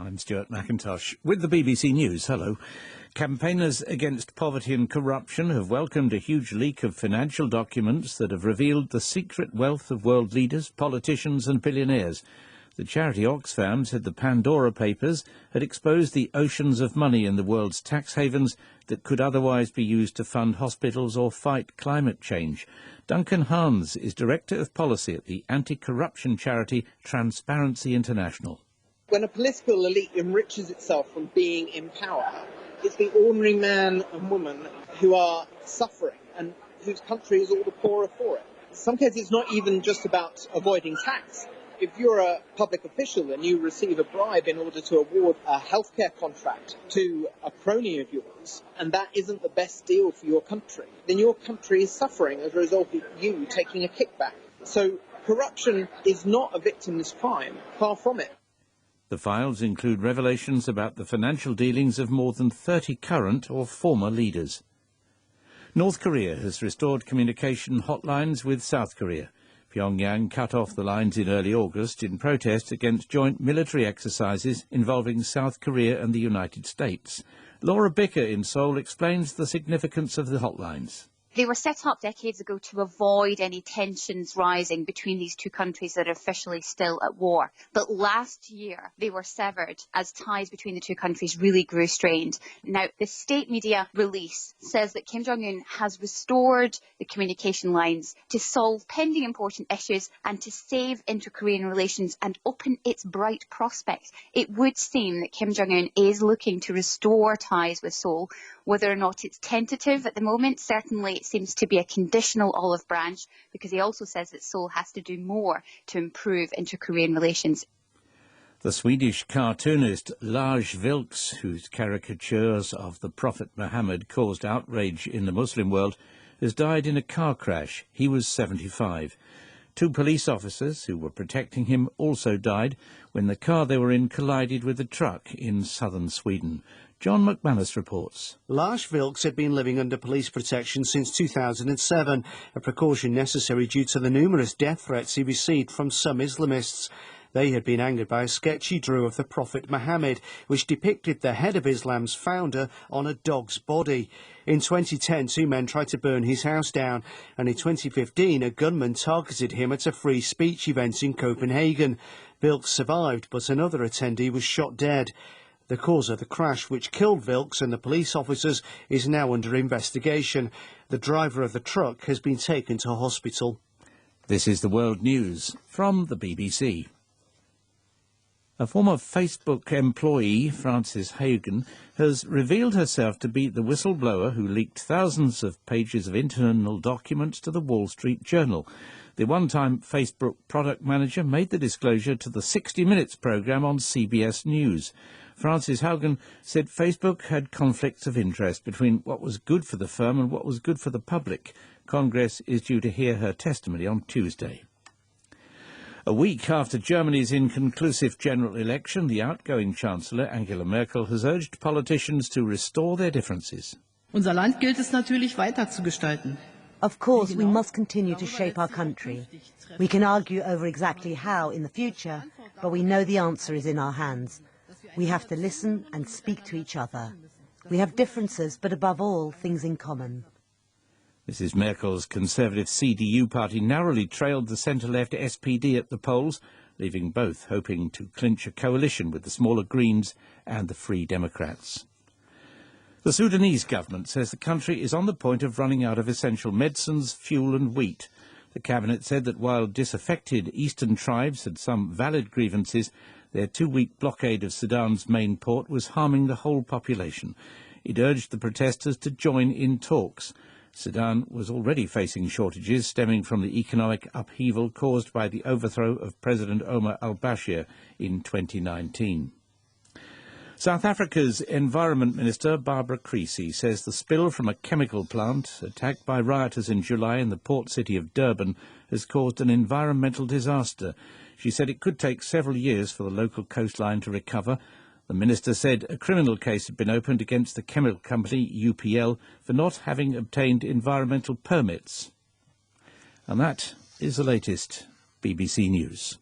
I'm Stuart McIntosh with the BBC News. Hello. Campaigners against poverty and corruption have welcomed a huge leak of financial documents that have revealed the secret wealth of world leaders, politicians and billionaires. The charity Oxfam said the Pandora Papers had exposed the oceans of money in the world's tax havens that could otherwise be used to fund hospitals or fight climate change. Duncan Hans is Director of Policy at the anti-corruption charity Transparency International. When a political elite enriches itself from being in power, it's the ordinary man and woman who are suffering and whose country is all the poorer for it. In some cases, it's not even just about avoiding tax. If you're a public official and you receive a bribe in order to award a healthcare contract to a crony of yours, and that isn't the best deal for your country, then your country is suffering as a result of you taking a kickback. So corruption is not a victimless crime, far from it. The files include revelations about the financial dealings of more than 30 current or former leaders. North Korea has restored communication hotlines with South Korea. Pyongyang cut off the lines in early August in protest against joint military exercises involving South Korea and the United States. Laura Bicker in Seoul explains the significance of the hotlines. They were set up decades ago to avoid any tensions rising between these two countries that are officially still at war. But last year, they were severed as ties between the two countries really grew strained. Now, the state media release says that Kim Jong-un has restored the communication lines to solve pending important issues and to save inter-Korean relations and open its bright prospects. It would seem that Kim Jong-un is looking to restore ties with Seoul. Whether or not it's tentative at the moment, certainly it seems to be a conditional olive branch, because he also says that Seoul has to do more to improve inter-Korean relations. The Swedish cartoonist Lars Vilks, whose caricatures of the Prophet Muhammad caused outrage in the Muslim world, has died in a car crash. He was 75. 2 police officers who were protecting him also died when the car they were in collided with a truck in southern Sweden. John McManus reports. Lars Vilks had been living under police protection since 2007, a precaution necessary due to the numerous death threats he received from some Islamists. They had been angered by a sketch he drew of the Prophet Muhammad, which depicted the head of Islam's founder on a dog's body. In 2010, 2 men tried to burn his house down, and in 2015, a gunman targeted him at a free speech event in Copenhagen. Vilks survived, but another attendee was shot dead. The cause of the crash, which killed Vilks and the police officers, is now under investigation. The driver of the truck has been taken to hospital. This is the World News from the BBC. A former Facebook employee, Frances Haugen, has revealed herself to be the whistleblower who leaked thousands of pages of internal documents to the Wall Street Journal. The one-time Facebook product manager made the disclosure to the 60 Minutes programme on CBS News. Frances Haugen said Facebook had conflicts of interest between what was good for the firm and what was good for the public. Congress is due to hear her testimony on Tuesday. A week after Germany's inconclusive general election, the outgoing Chancellor, Angela Merkel, has urged politicians to restore their differences. Unser Land gilt es natürlich weiter zu gestalten. Of course, we must continue to shape our country. We can argue over exactly how in the future, but we know the answer is in our hands. We have to listen and speak to each other. We have differences, but above all, things in common. Mrs Merkel's Conservative CDU party narrowly trailed the centre-left SPD at the polls, leaving both hoping to clinch a coalition with the smaller Greens and the Free Democrats. The Sudanese government says the country is on the point of running out of essential medicines, fuel and wheat. The cabinet said that while disaffected eastern tribes had some valid grievances, their 2-week blockade of Sudan's main port was harming the whole population. It urged the protesters to join in talks. Sudan was already facing shortages stemming from the economic upheaval caused by the overthrow of President Omar al-Bashir in 2019. South Africa's Environment Minister, Barbara Creecy, says the spill from a chemical plant attacked by rioters in July in the port city of Durban has caused an environmental disaster. She said it could take several years for the local coastline to recover. The minister said a criminal case had been opened against the chemical company UPL for not having obtained environmental permits. And that is the latest BBC News.